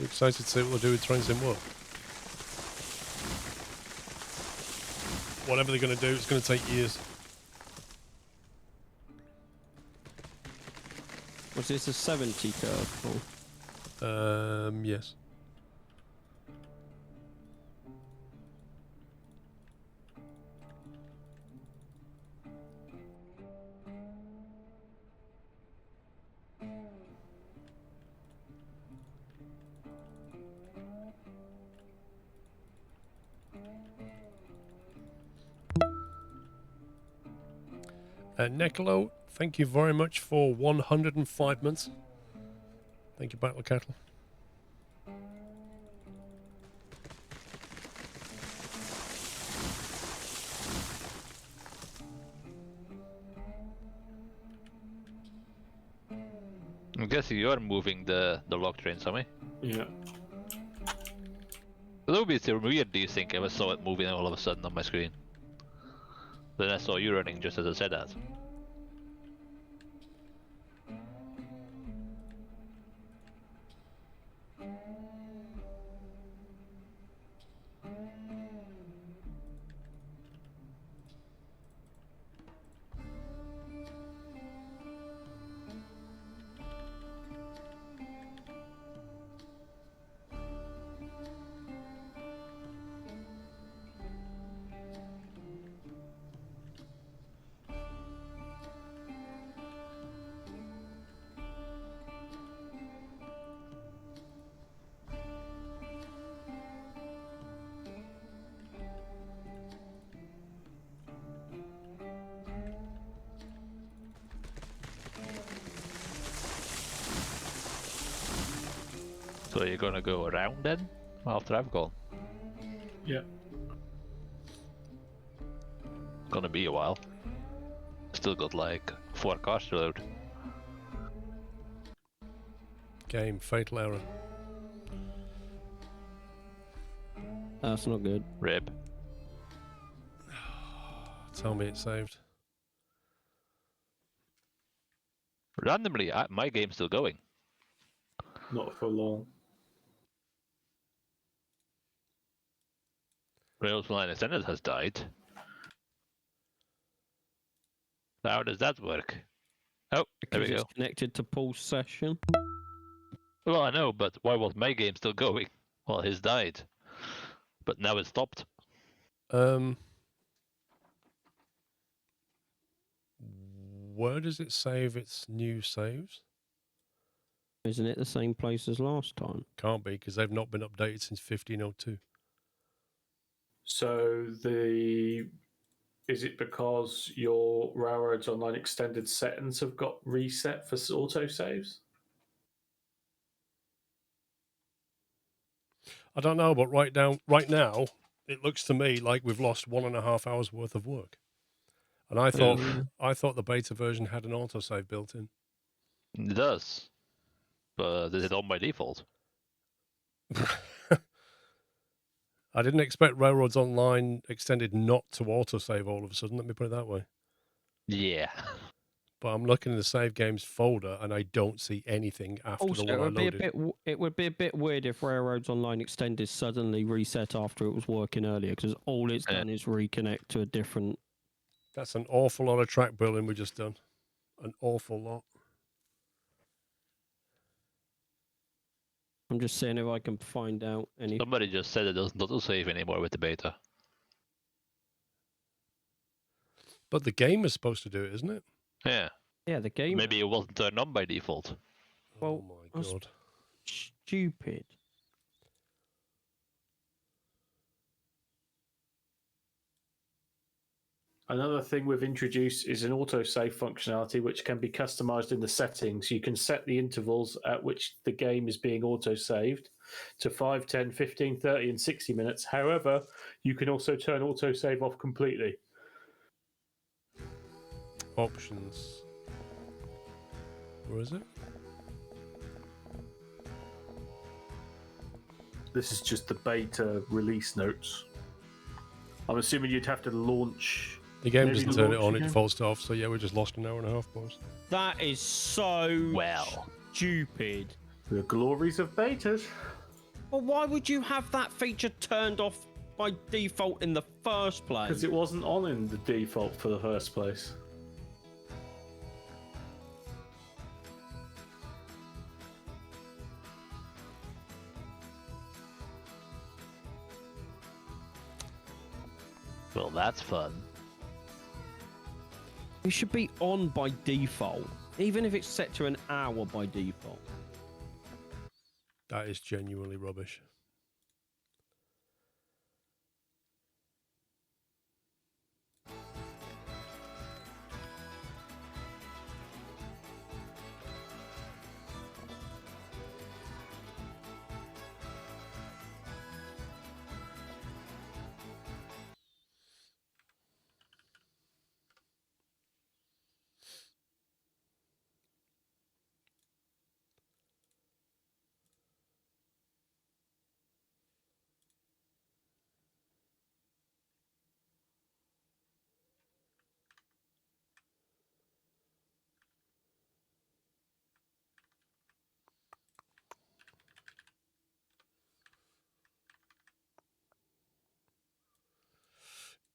You excited to see what they'll do with trains in work? Whatever they're going to do, it's going to take years. Was this a 70 curve? Yes. Nicolo, thank you very much for 105 months. Thank you, Battle Cattle. I'm guessing you're moving the log train, Sammy. Yeah. It would be so weird, do you think, if I saw it moving all of a sudden on my screen? Then I saw you running just as I said that. So you're gonna go around then? After I've gone? Yeah. Gonna be a while. Still got like 4 cars to load. Game, fatal error. That's not good. Rip. Tell me it's saved. Randomly, my game's still going. Not for long. Rails Online Extended has died. How does that work? Oh, there we Because go. it's connected to Paul's session. Well, I know, but why was my game still going? Well, his died. But now it's stopped. Where does it save its new saves? Isn't it the same place as last time? Can't be, because they've not been updated since 1502. So is it because your Railroads Online Extended settings have got reset for autosaves? I don't know, but right now, it looks to me like we've lost 1.5 hours worth of work. And I thought the beta version had an autosave built in. It does. But is it on by default? I didn't expect Railroads Online Extended not to autosave all of a sudden, let me put it that way. Yeah. But I'm looking in the save games folder and I don't see anything after Also, the one I loaded. it would be a bit weird if Railroads Online Extended suddenly reset after it was working earlier, because all it's done is reconnect to a different... That's an awful lot of track building we just done. An awful lot. I'm just seeing if I can find out any... Somebody just said it doesn't autosave anymore with the beta. But the game is supposed to do it, isn't it? Yeah. Yeah, the game... Maybe it wasn't turned on by default. Well, oh my god. Stupid. Another thing we've introduced is an autosave functionality which can be customized in the settings. You can set the intervals at which the game is being autosaved to 5, 10, 15, 30, and 60 minutes. However, you can also turn autosave off completely. Options. Where is it? This is just the beta release notes. I'm assuming you'd have to launch... The game Maybe doesn't the turn it launch on, it again? defaults off, so yeah, we just lost an hour and a half, boys. That is so Well. stupid. The glories of betas. Well, why would you have that feature turned off by default in the first place? Because it wasn't on in the default for the first place. Well, that's fun. It should be on by default, even if it's set to an hour by default. That is genuinely rubbish.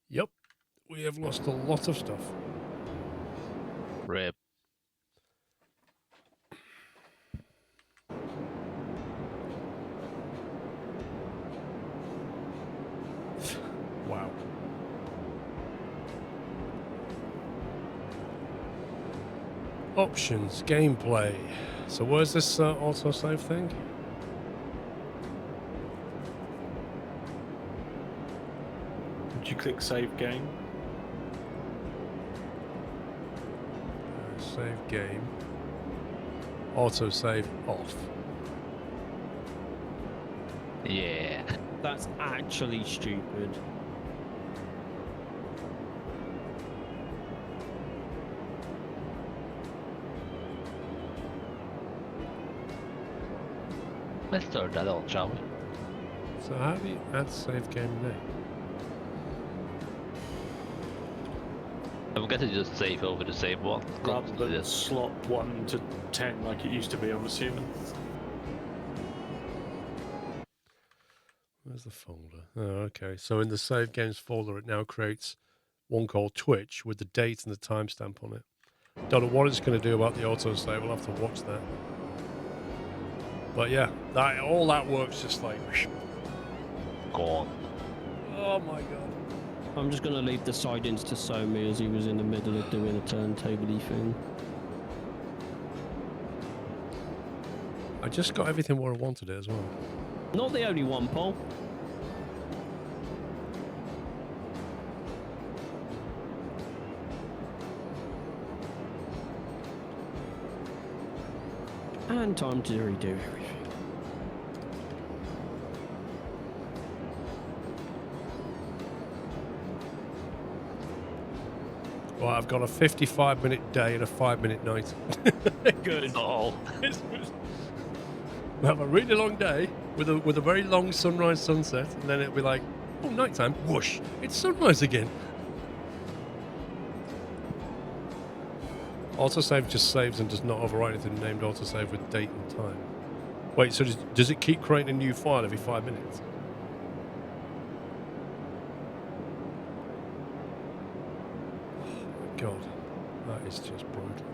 Yep, we have lost a lot of stuff. Rip. Wow. Options, gameplay. So where's this autosave thing? Did you click save game? Save game. Autosave off. Yeah. That's actually stupid. Let's start that on, shall we? So how do you add save game name? I'm going to just save over the same one. Rather than This. slot 1 to 10 like it used to be, I'm assuming. Where's the folder? Oh, okay. So in the save games folder, it now creates one called Twitch with the date and the timestamp on it. Don't know what it's going to do about the autosave. We'll have to watch that. But yeah, that all that works just like. Gone. Oh my god. I'm just going to leave the side-ins to Somi as he was in the middle of doing a turntable-y thing. I just got everything where I wanted it as well. Not the only one, Paul. And time to redo everything. Well, I've got a 55-minute day and a 5-minute night. Good. Oh. We have a really long day with a very long sunrise sunset, and then it'll be like, oh, nighttime, whoosh, it's sunrise again. Autosave just saves and does not overwrite anything named autosave with date and time. Wait, so does it keep creating a new file every 5 minutes? Oh my god, that is just brutal.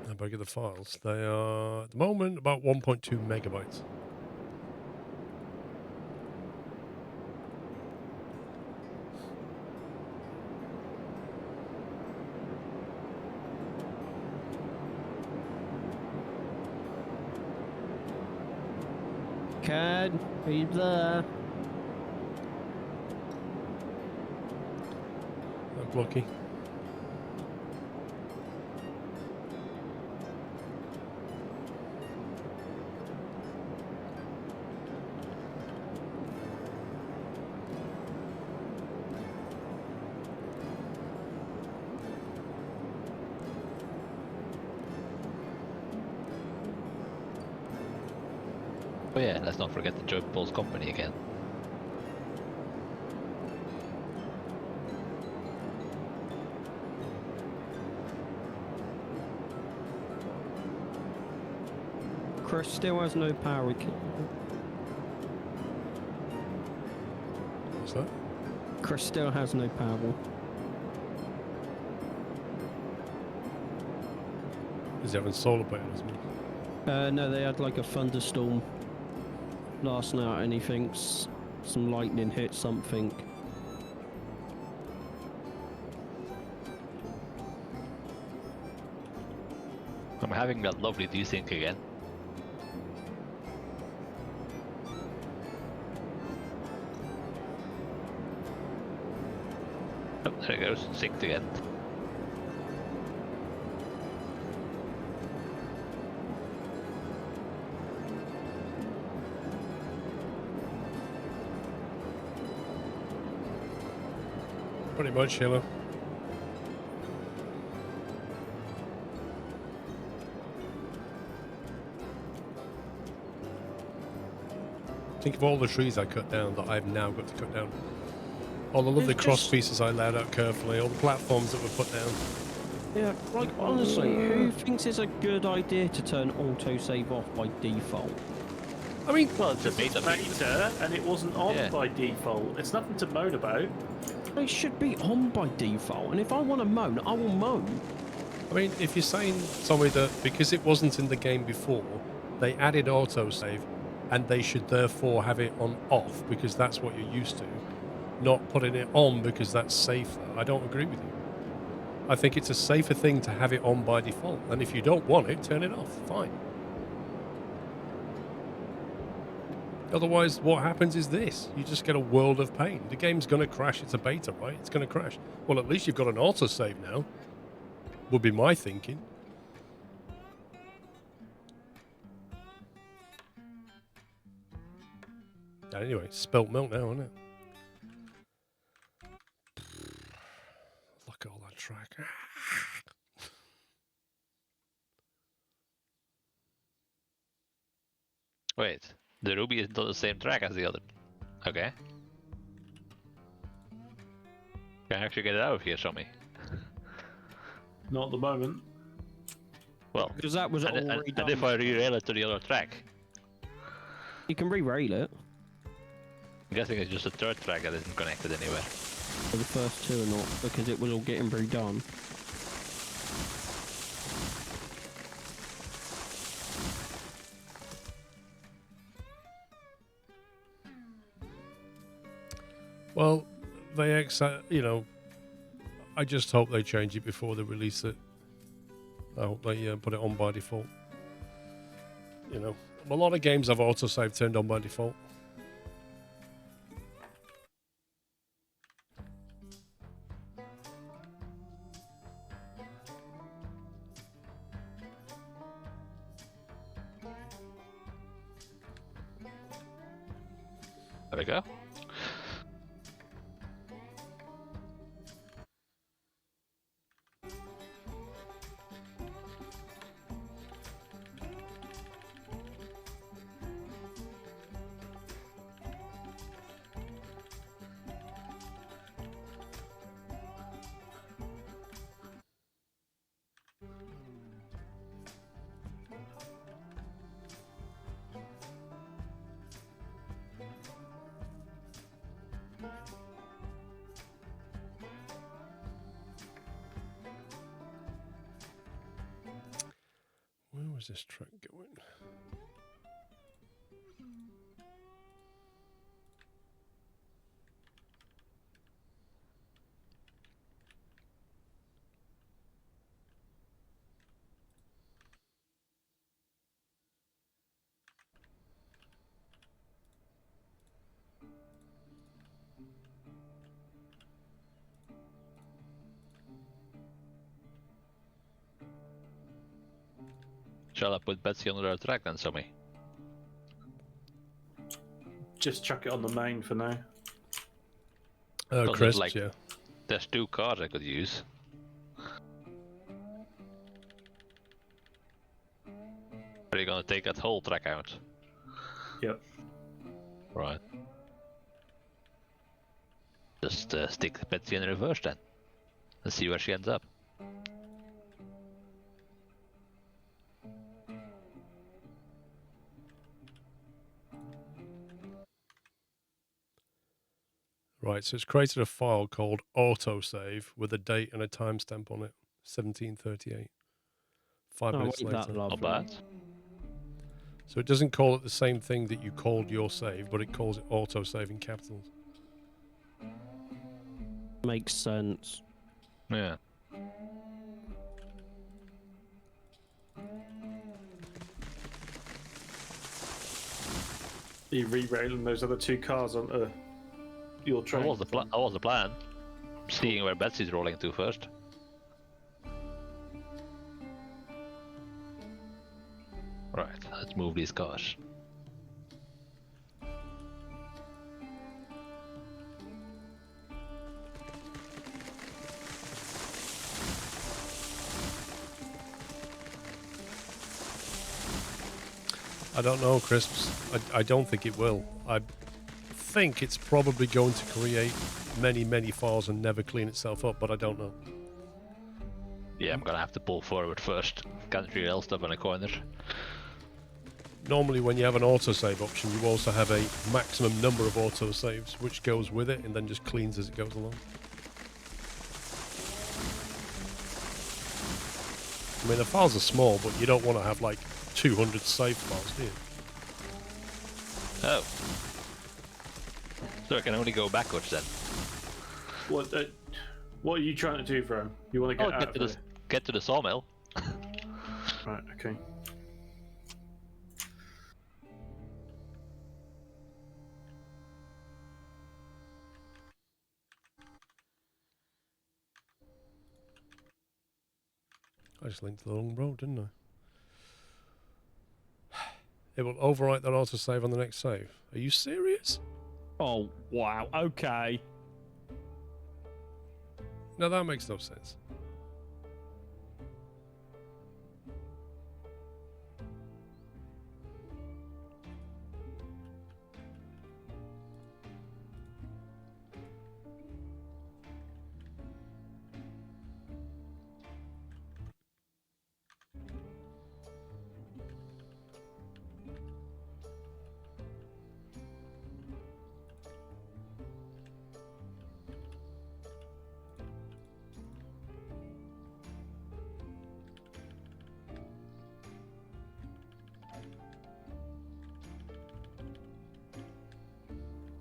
How big are the files? They are, at the moment, about 1.2 megabytes. Cad, are you there? I'm blocky. Oh yeah, let's not forget the Joe Paul's company again. Chris still has no power. What's that? Chris still has no power. Is he having solar panels? No, they had like a thunderstorm last night and he thinks some lightning hit something. I'm having that lovely desync again. Oh, there it goes, synced again. Pretty much, Hilo. Think of all the trees I cut down that I've now got to cut down. All the lovely It's cross just- pieces I laid out carefully, all the platforms that were put down. Yeah, like honestly, who thinks it's a good idea to turn autosave off by default? I mean, Well, it's a It's beta. beta, and it wasn't on Yeah. by default. It's nothing to moan about. It should be on by default, and if I want to moan, I will moan. I mean, if you're saying, Tommy, that because it wasn't in the game before, they added autosave, and they should therefore have it on off because that's what you're used to, not putting it on because that's safer, I don't agree with you. I think it's a safer thing to have it on by default, and if you don't want it, turn it off. Fine. Otherwise, what happens is this. You just get a world of pain. The game's going to crash. It's a beta, right? It's going to crash. Well, at least you've got an autosave now. Would be my thinking. Anyway, spilt milk now, isn't it? Look at all that track. Wait, the Ruby isn't on the same track as the other. Okay. Can I actually get it out of here, show me? Not at the moment. Well, Because that was and already done. if I derail it to the other track, You can re-rail it. I'm guessing it's just a third track that isn't connected anywhere. But the first two are not, because it was all getting redone. Well, they you know, I just hope they change it before they release it. I hope they put it on by default. You know, a lot of games have autosave turned on by default. There we go. Where was this track going? Shall I put Betsy on the other track then, Somi? Just chuck it on the main for now. Because it's Crisps, like- yeah. There's two cars I could use. Are you gonna take that whole track out? Yep. Right. Just stick Betsy in reverse then. And see where she ends up. Right, so it's created a file called autosave with a date and a timestamp on it. 1738. 5 minutes ain't that later. lovely? Not bad. So it doesn't call it the same thing that you called your save, but it calls it autosave in capitals. Makes sense. Yeah. Are you re-railing those other 2 cars onto your train? That was the plan. Seeing where Betsy's rolling to first. Right, let's move these cars. I don't know, Crisps. I don't think it will. I think it's probably going to create many, many files and never clean itself up, but I don't know. Yeah, I'm gonna have to pull forward first. Can't real stuff in a corner. Normally when you have an autosave option, you also have a maximum number of autosaves, which goes with it and then just cleans as it goes along. I mean, the files are small, but you don't want to have like 200 save files, do you? Oh. So I can only go backwards then. What are you trying to do, Vern? You want to get out of Get to the sawmill. Right, okay. I just linked the wrong road, didn't I? It will overwrite that autosave on the next save. Are you serious? Oh, wow. Okay. No, that makes no sense.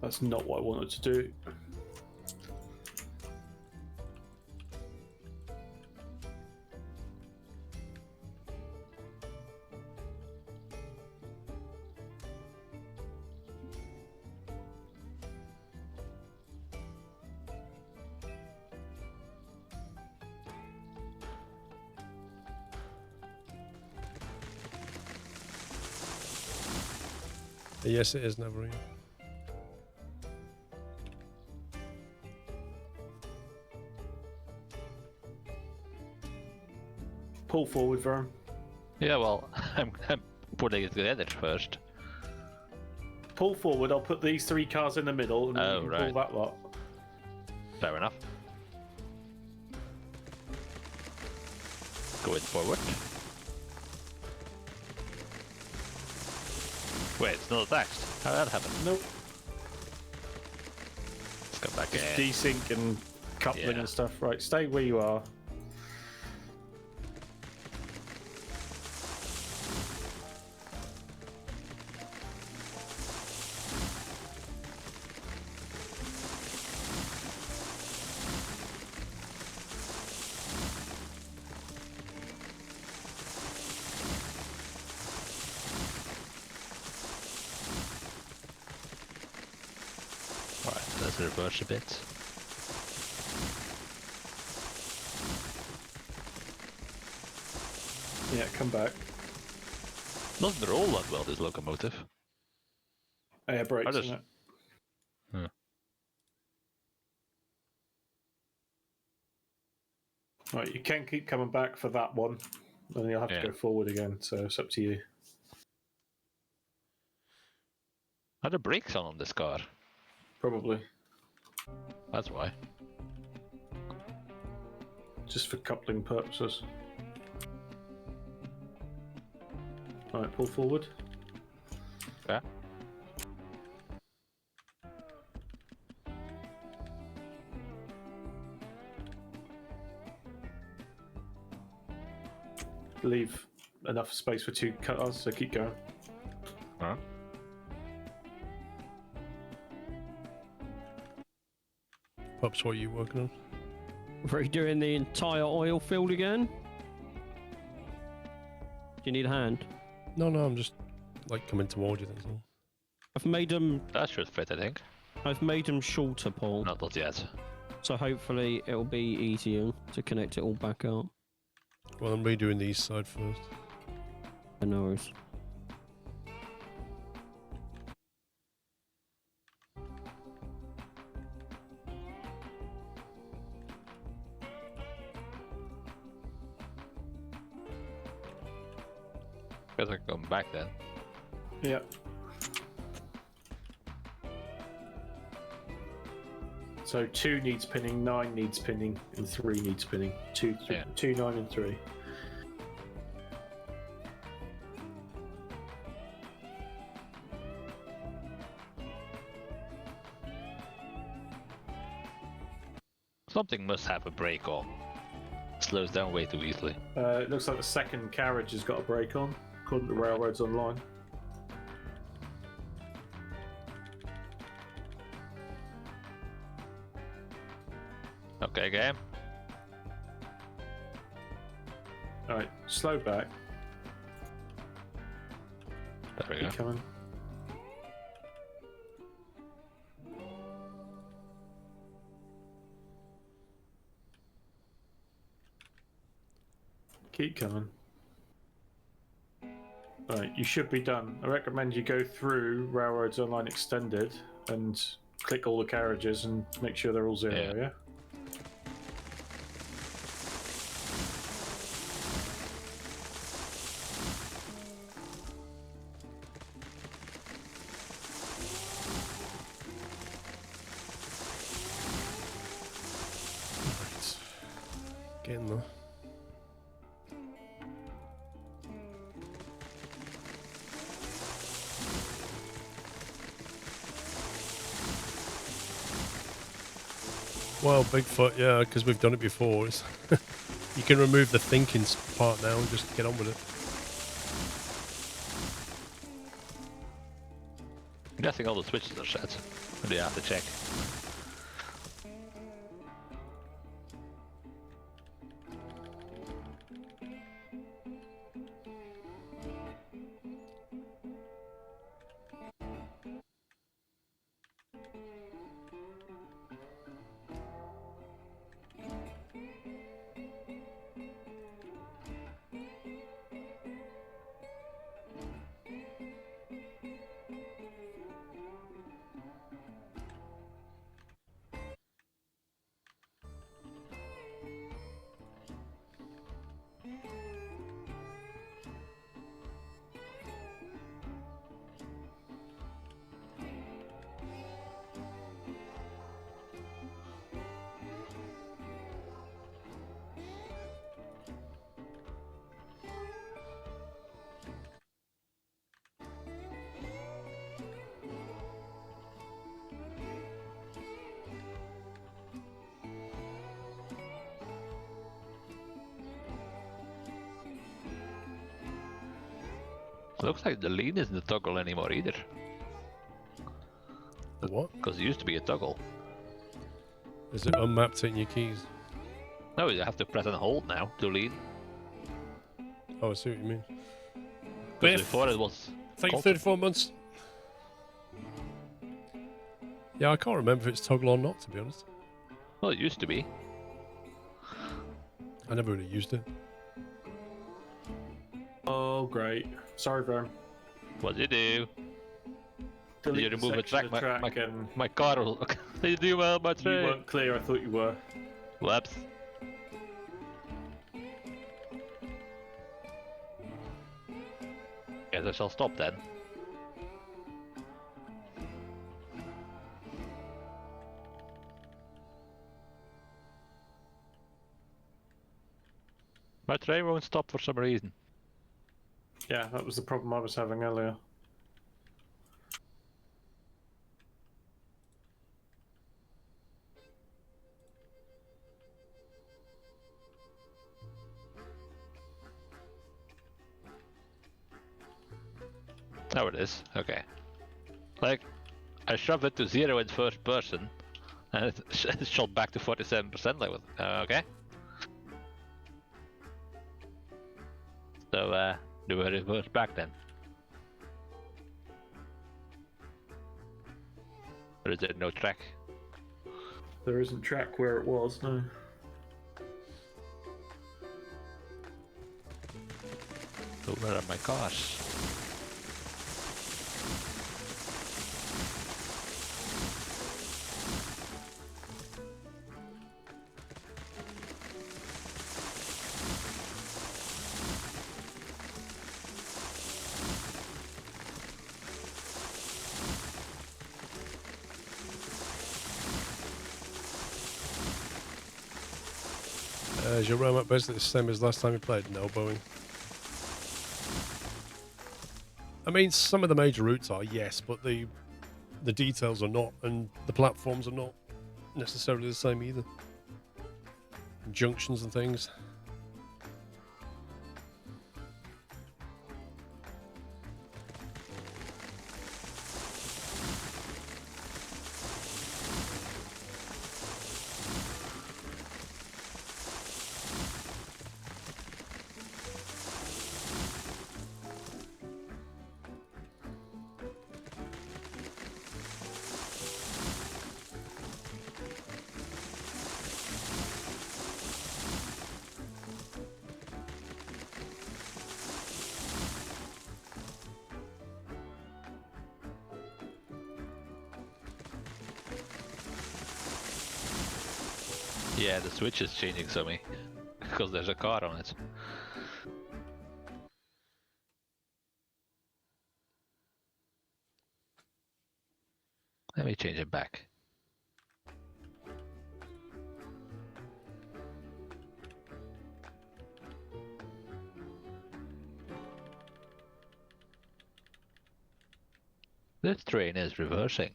That's not what I wanted to do. Yes, it is never in. Pull forward, Vern. Yeah, well, I'm putting it together first. Pull forward. I'll put these 3 cars in the middle, and then Oh, you can right. pull that lot. Fair enough. Going forward. Wait, it's not attached. How did that happen? Nope. Let's come back Just in. desync and coupling Yeah. and stuff. Right, stay where you are. Alright, let's reverse a bit. Yeah, come back. Doesn't roll that well, this locomotive. Air brakes, I just- isn't it? Hmm. Right, you can keep coming back for that one, and you'll have Yeah. to go forward again. So it's up to you. Are the brakes on this car? Probably. That's why. Just for coupling purposes. Alright, pull forward. Yeah. Leave enough space for 2 cars, so keep going. Huh? Pups, what are you working on? Redoing the entire oil field again? Do you need a hand? No, I'm just like coming toward you. That's all. I've made them. That should fit, I think. I've made them shorter, Paul. Not yet. So hopefully it'll be easier to connect it all back up. Well, I'm redoing the east side first. I know. Guess I can come back then. Yeah. So 2 needs pinning, 9 needs pinning, and 3 needs pinning. 2, 9, and 3. Something must have a brake on. Slows down way too easily. It looks like the second carriage has got a brake on, according to Railroads Online. Okay, game. Alright, slow back. There we go. Keep coming. Keep coming. Right, you should be done. I recommend you go through Railroads Online Extended and click all the carriages and make sure they're all 0, yeah? Right. Getting there. Well, Bigfoot, yeah, because we've done it before. It's you can remove the thinking part now and just get on with it. I'm guessing all the switches are set. But yeah, I have to check. Looks like the lean isn't a toggle anymore either. The what? Because it used to be a toggle. Is it unmapped in your keys? No, you have to press and hold now to lean. Oh, I see what you mean. Because Biff, before it was... thank you, constant. 34 months. Yeah, I can't remember if it's toggle or not, to be honest. Well, it used to be. I never really used it. Oh, great. Sorry, Vern. What did you do? Delete you the remove a section track? of and My car will... Did you do well, my you train? weren't clear. I thought you were. Whoops. Guess I shall stop then. My train won't stop for some reason. Yeah, that was the problem I was having earlier. Oh, it is. Okay. Like, I shove it to 0 in first person, and it shot back to 47%. Like, okay. So, do a reverse back then. Or is there no track? There isn't track where it was, no. So where are my cars? Is your roam up basically the same as last time you played? No, Boeing. I mean, some of the major routes are, yes, but the details are not, and the platforms are not necessarily the same either. Junctions and things. Yeah, the switch is changing something because there's a car on it. Let me change it back. This train is reversing.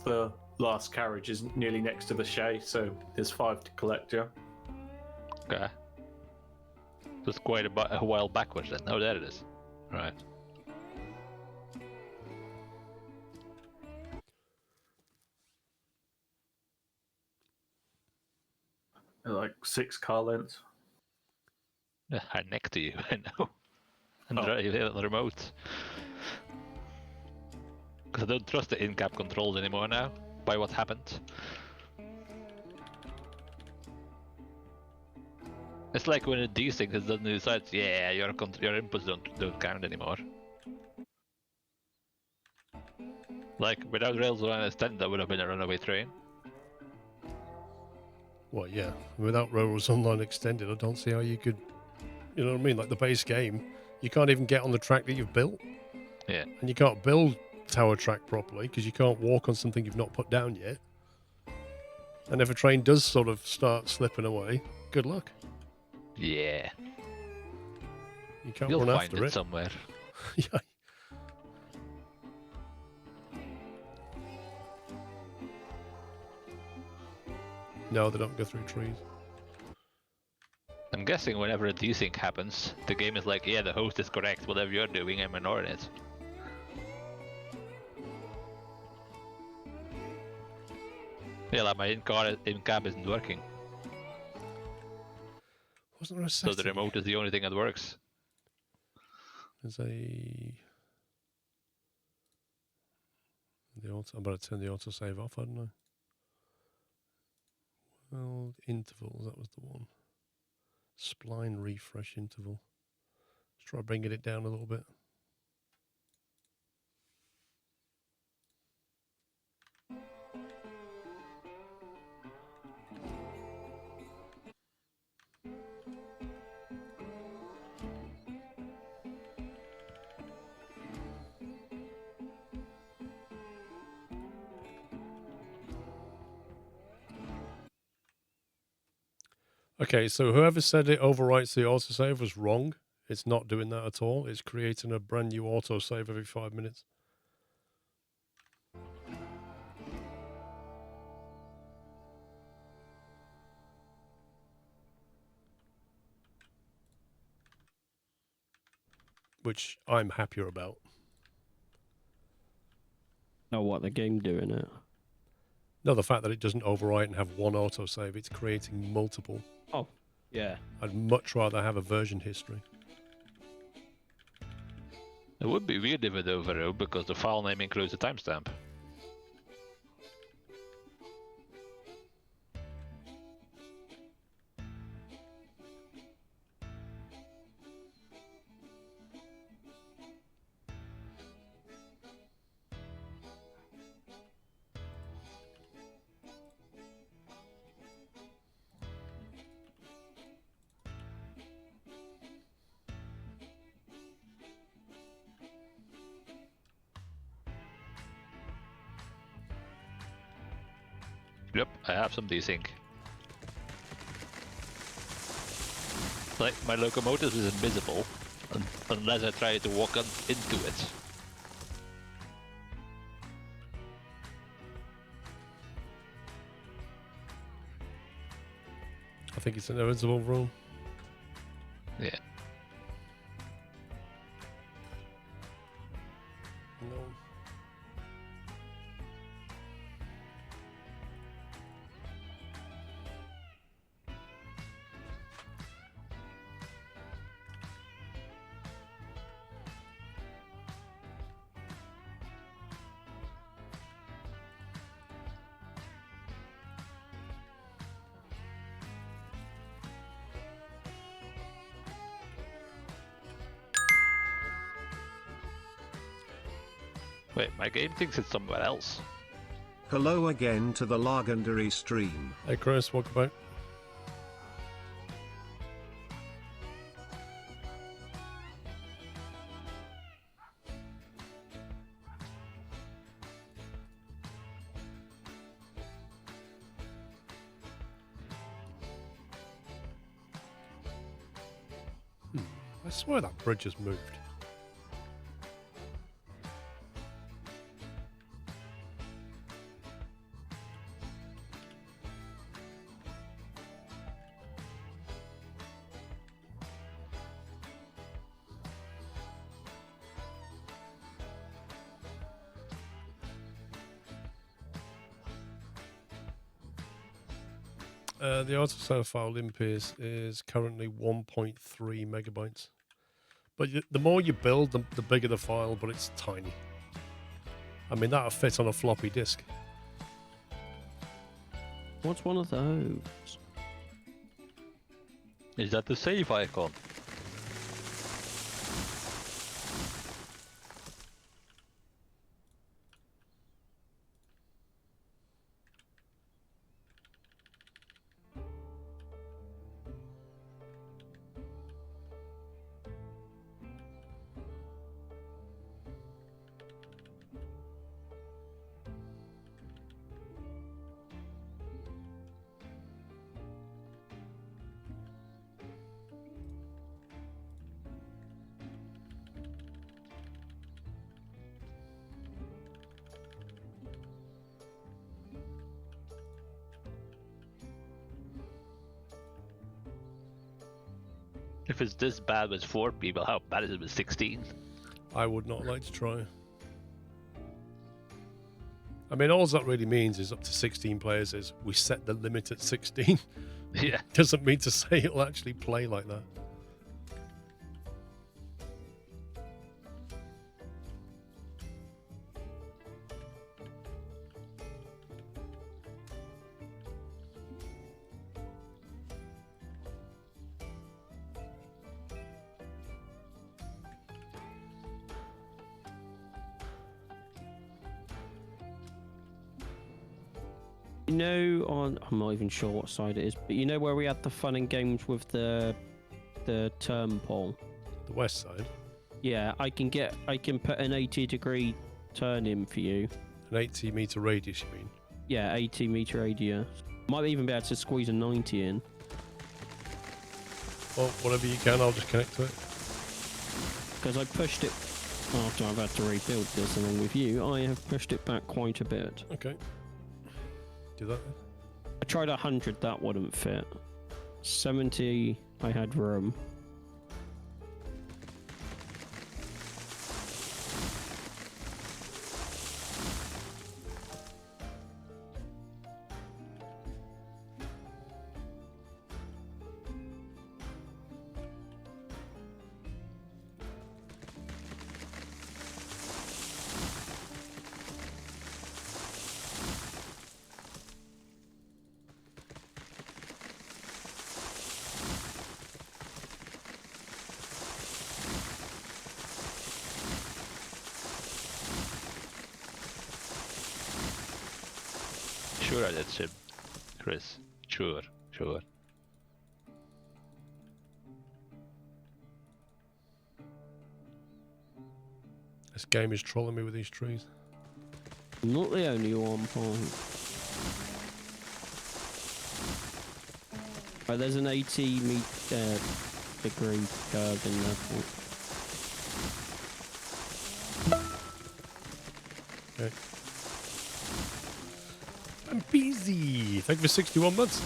The last carriage is nearly next to the Shay, so there's 5 to collect, yeah. Okay. Just quite a while backwards then. Oh, there it is. Right. They're like 6 car lengths. I'm next to you, I know. And Oh. drive it on the remote. Because I don't trust the in-cab controls anymore now, by what happened. It's like when it desyncs, it suddenly decides, yeah, your inputs don't count anymore. Like, without Rails Online Extended, that would have been a runaway train. Well, yeah. Without Railroads Online Extended, I don't see how you could... You know what I mean? Like the base game, you can't even get on the track that you've built. Yeah. And you can't build tower track properly because you can't walk on something you've not put down yet. And if a train does sort of start slipping away, good luck. Yeah. You can't You'll run find after it it. somewhere. Yeah. No, they don't go through trees. I'm guessing whenever a desync happens, the game is like, yeah, the host is correct, whatever you're doing, I'm ignoring it. Yeah, like my in-cab isn't working. Wasn't there a So setting? the remote is the only thing that works. There's a... I'm about to turn the autosave off, hadn't I? Well, intervals, that was the one. Spline refresh interval. Let's try bringing it down a little bit. Okay, so whoever said it overwrites the autosave was wrong. It's not doing that at all. It's creating a brand new autosave every 5 minutes. Which I'm happier about. Oh, what, the game doing it? No, the fact that it doesn't overwrite and have one autosave, it's creating multiple. Oh, yeah. I'd much rather have a version history. It would be weird if it overwrote because the file name includes a timestamp. Yep, I have some desync. Like, my locomotive is invisible unless I try to walk into it. I think it's an invincible rule. Yeah. No. Wait, my game thinks it's somewhere else. Hello again to the legendary stream. Hey Chris, welcome back. I swear that bridge has moved. The autosave file limp is currently 1.3 megabytes. But the more you build, the bigger the file, but it's tiny. I mean, that'll fit on a floppy disk. What's one of those? Is that the save icon? If it's this bad with 4 people, how bad is it with 16? I would not like to try. I mean, all that really means is up to 16 players is we set the limit at 16. Yeah. Doesn't mean to say it'll actually play like that. You know, I'm not even sure what side it is, but you know where we had the fun and games with the term pole? The west side. Yeah, I can put an 80-degree turn in for you. An 80-meter radius, you mean? Yeah, 80-meter radius. Might even be able to squeeze a 90 in. Well, whatever you can, I'll just connect to it. Because I pushed it after I've had to rebuild this along with you. I have pushed it back quite a bit. Okay. Do that then. I tried 100, that wouldn't fit. 70, I had room. Sure I did, Sim. Chris. Sure. This game is trolling me with these trees. Not the only one, Paul. Right, there's an 80 degree curve in there. Paul. Okay. I'm busy. Thank you for 61 months.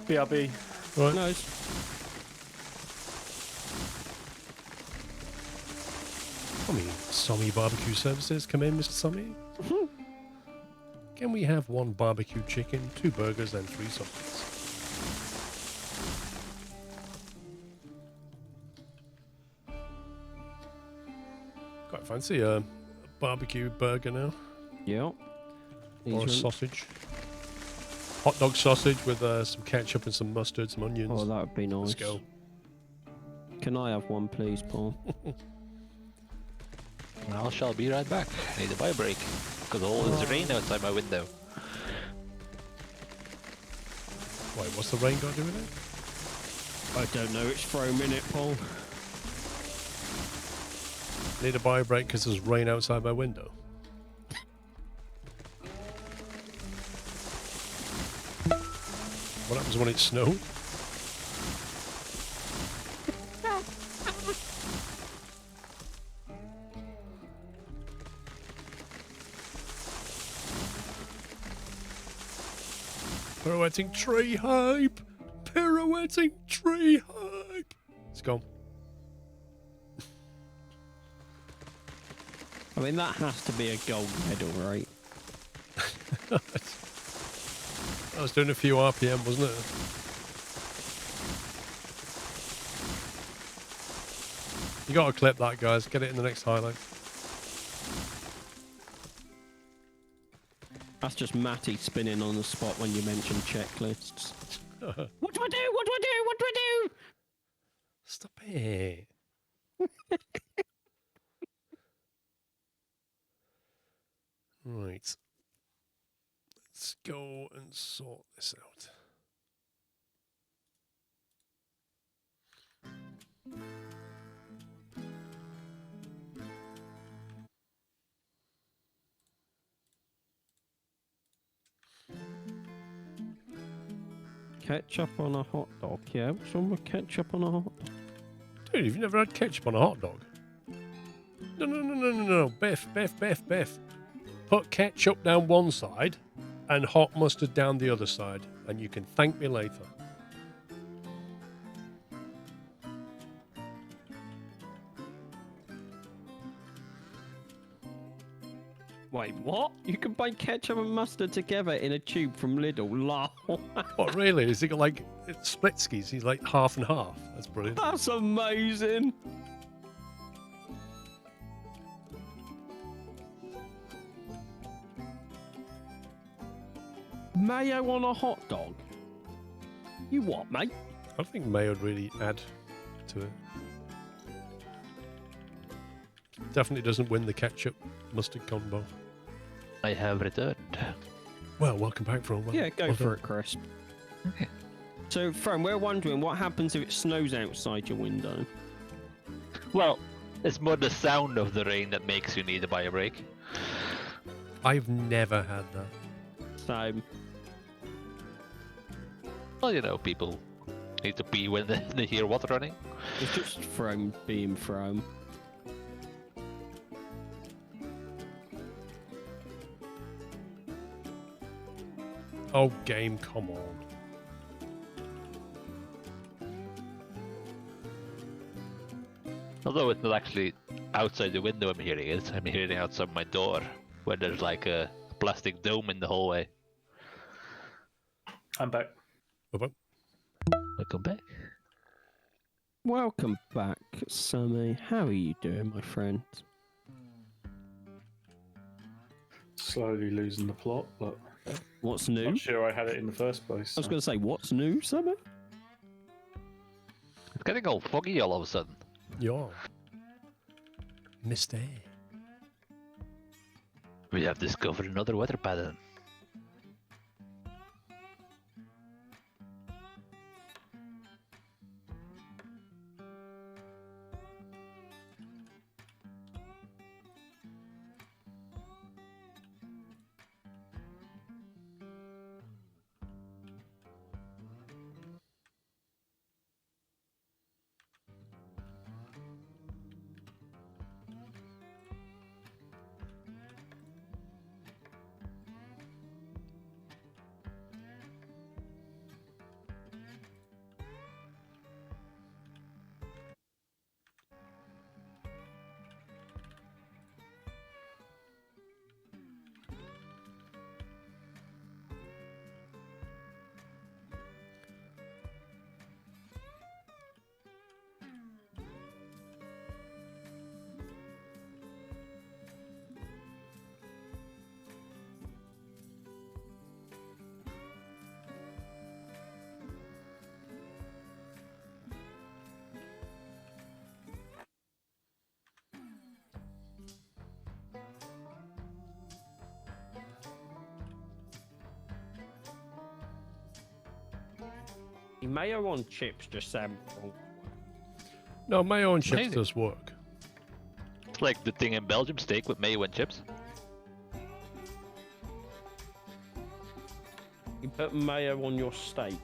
BRB. Right. Nice. Sommy Barbecue Services. Come in, Mr. Sommy. Can we have 1 barbecue chicken, 2 burgers, and 3 sausages? Quite fancy a barbecue burger now. Yep. Or a sausage. Hot dog sausage with some ketchup and some mustard, some onions. Oh, that would be nice. Let's go. Can I have one, please, Paul? I shall be right back. I need a buy break. Because all this rain outside my window. Wait, what's the rain got to do with it? I don't know. It's for a minute, Paul. Need a buy break because there's rain outside my window. What happens when it snowed? Pirouetting tree hype! Pirouetting tree hype! It's gone. I mean, that has to be a gold medal, right? I was doing a few RPM, wasn't it? You got to clip that, guys. Get it in the next highlight. That's just Matty spinning on the spot when you mention checklists. What do I do? What do I do? What do I do? Stop it. Right. Let's go and sort this out. Ketchup on a hot dog. Yeah, what's wrong with ketchup on a hot dog? Dude, have you never had ketchup on a hot dog? No. Biff. Put ketchup down one side and hot mustard down the other side, and you can thank me later. Wait, what? You can buy ketchup and mustard together in a tube from Lidl. Lol. What, really? Is it like split skis? He's like half and half. That's brilliant. That's amazing. Mayo on a hot dog? You what, mate? I don't think mayo would really add to it. Definitely doesn't win the ketchup mustard combo. I have returned. Well, welcome back, Fran. Well, Yeah, go well for done. it, Chris. Okay. So, Fran, we're wondering what happens if it snows outside your window. Well, it's more the sound of the rain that makes you need to buy a break. I've never had that. So, Well, you know, people need to pee when they hear water running. it's just Fran being Fran. Oh, game, come on. Although it's not actually outside the window I'm hearing it. I'm hearing it outside my door, where there's like a plastic dome in the hallway. I'm back. Bye-bye. Welcome back. Welcome back, Sammy. How are you doing, my friend? Slowly losing the plot, but What's new? not sure I had it in the first place. I was going to say, what's new, Sammy? It's getting all foggy all of a sudden. Yeah. Mr. We have discovered another weather pattern. Mayo on chips just sound wrong. No, mayo and chips Amazing. does work. It's like the thing in Belgium, steak with mayo and chips. You put mayo on your steak.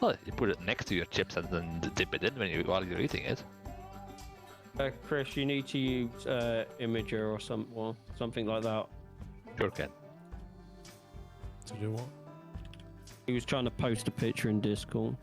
Well, you put it next to your chips and then dip it in while you're eating it. Chris, you need to use Imager or something like that. Sure can. To do what? He was trying to post a picture in Discord.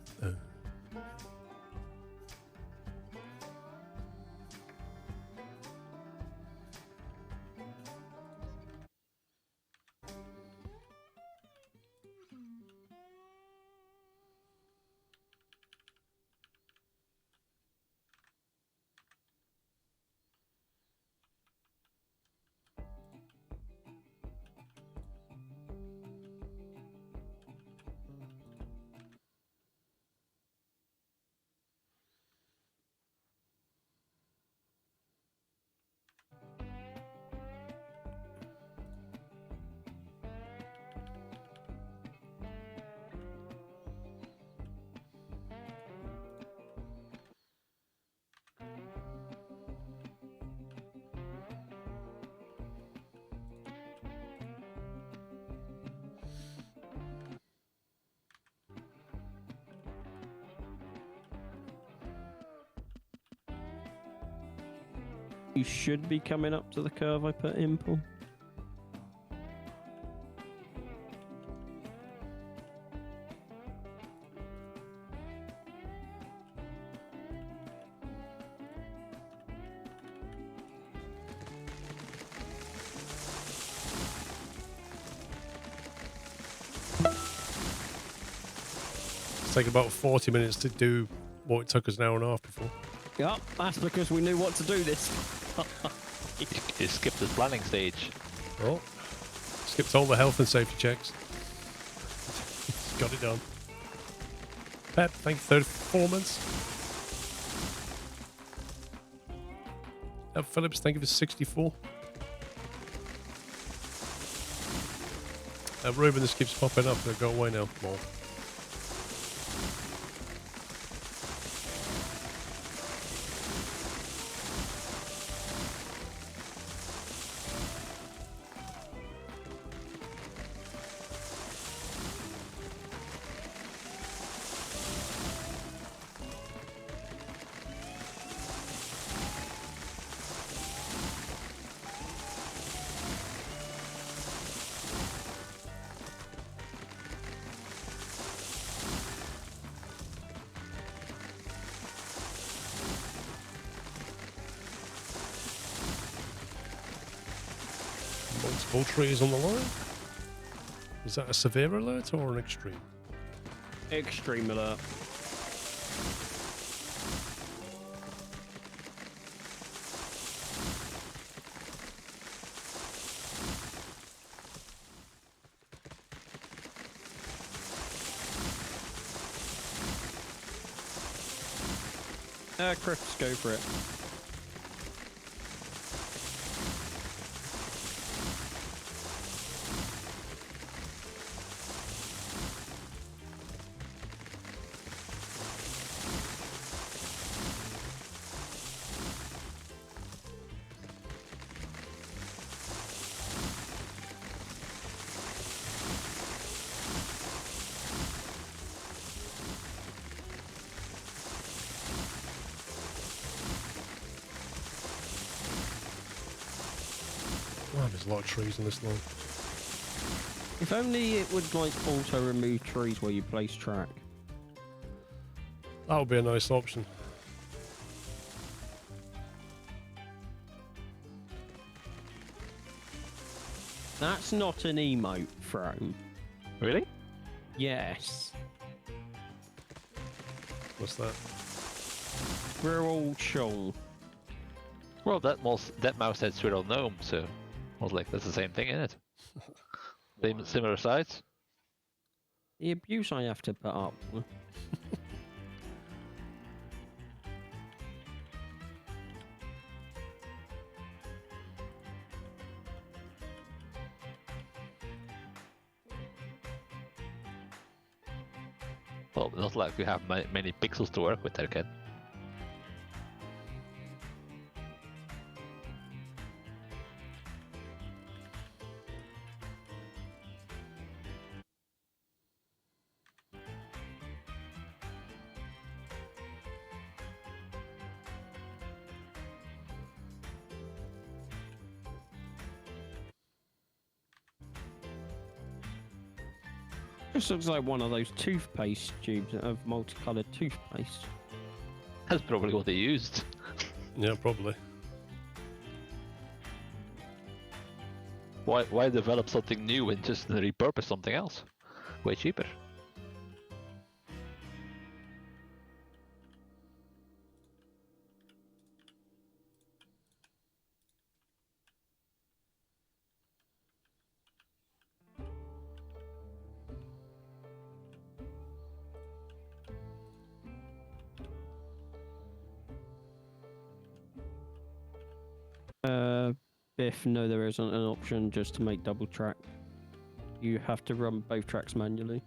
You should be coming up to the curve I put in, Paul. It's taken about 40 minutes to do what it took us an hour and a half before. Yep, that's because we knew what to do this. You skipped the planning stage. Oh, skipped all the health and safety checks. Got it done. Pep, thank you for 34 months. Phillips, thank you for 64. Ruben, this keeps popping up. They'll go away now. More. Multiple trees on the line. Is that a severe alert or an extreme? Extreme alert. Crifts, go for it. Wow, there's a lot of trees on this line. If only it would like auto remove trees where you place track. That would be a nice option. That's not an emote throne. Really? Yes. What's that? We're all Chung. Well, that mouse had Swirl Gnome, so I was like, that's the same thing, isn't it? Similar size. The abuse I have to put up. Well, not like we have many pixels to work with there, Ken. This looks like one of those toothpaste tubes of multicolored toothpaste. That's probably what they used. Yeah, probably. Why develop something new and just repurpose something else? Way cheaper. Biff, no, there isn't an option just to make double track. You have to run both tracks manually.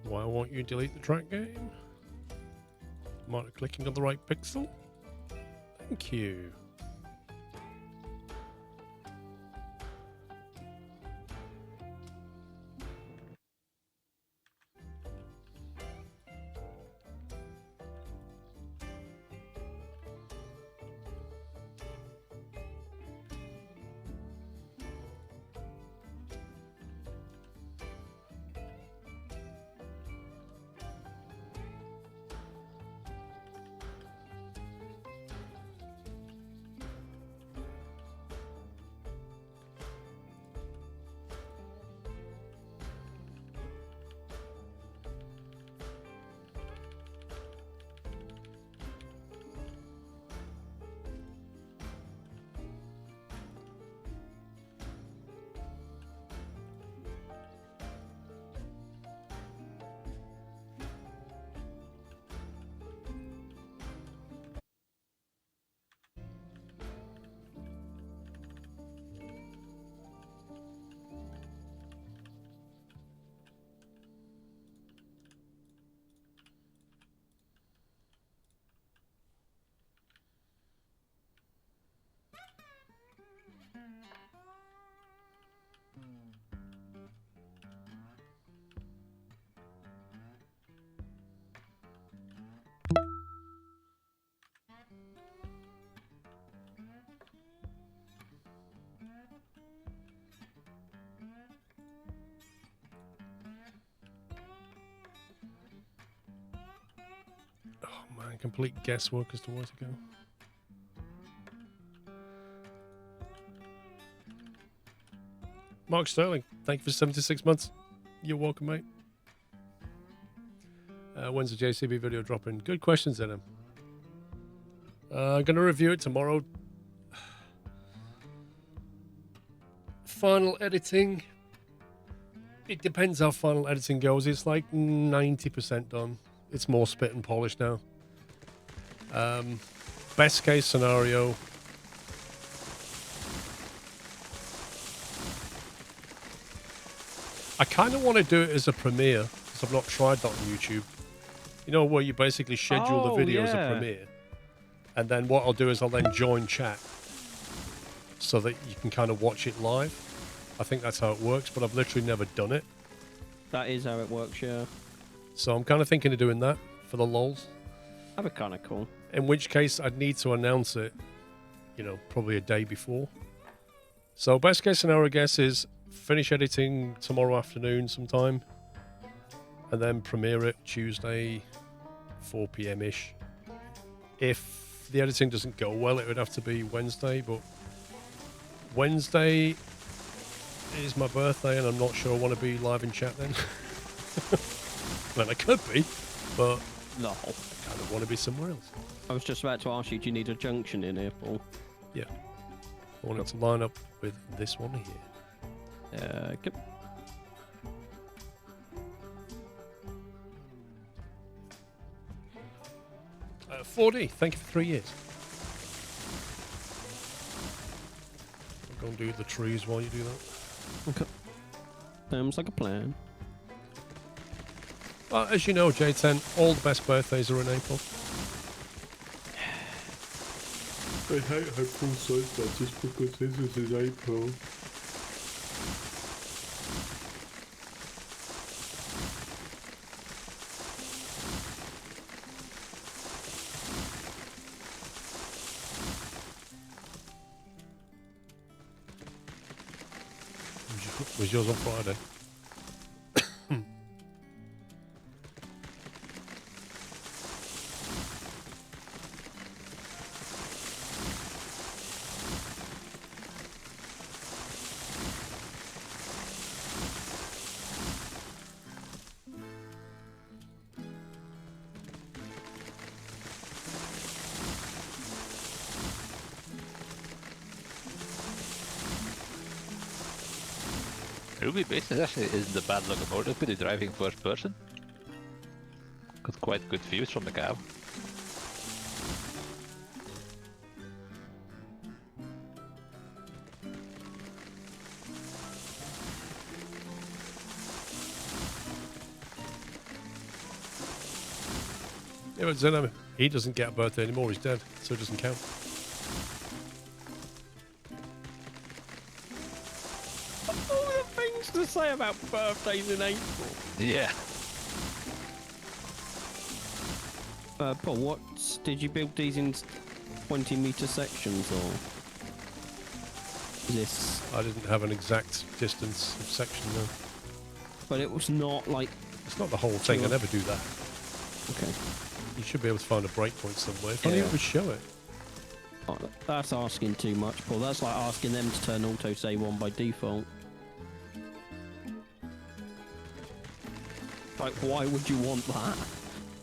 Why won't you delete the track game? Am I clicking on the right pixel? Thank you. Complete guesswork as to where to go. Mark Sterling, thank you for 76 months. You're welcome, mate. When's the JCB video dropping? Good questions, Adam. I'm going to review it tomorrow. Final editing. It depends how final editing goes. It's like 90% done. It's more spit and polish now. Best case scenario. I kind of want to do it as a premiere because I've not tried that on YouTube. You know, where you basically schedule the video as a premiere. And then what I'll do is I'll then join chat so that you can kind of watch it live. I think that's how it works, but I've literally never done it. That is how it works, yeah. So I'm kind of thinking of doing that for the lols. That'd be kind of cool. In which case I'd need to announce it, you know, probably a day before. So best case scenario, I guess, is finish editing tomorrow afternoon sometime. And then premiere it Tuesday, 4 p.m.-ish. If the editing doesn't go well, it would have to be Wednesday, but Wednesday is my birthday and I'm not sure I want to be live in chat then. Well, I could be, but no. I kind of want to be somewhere else. I was just about to ask you, do you need a junction in here, Paul? Yeah. I want it to line up with this one here. Good. 4D, thank you for 3 years. I'll go and do the trees while you do that. Okay. Sounds like a plan. Well, as you know, J10, all the best birthdays are in April. I hate how Paul says that just because this is in April. Was yours on Friday? Ruby Base actually isn't a bad locomotive to be driving first person. Got quite good views from the cab. Yeah, but Zen, he doesn't get a birthday anymore, he's dead, so it doesn't count. To say about birthdays in April. Yeah. Paul, what did you build these in 20-meter sections, or is this? I didn't have an exact distance of section, no. But it was not like. It's not the whole thing, I never do that. Okay. You should be able to find a breakpoint somewhere. If only it would show it. Oh, that's asking too much, Paul. That's like asking them to turn autosave on by default. Like, why would you want that?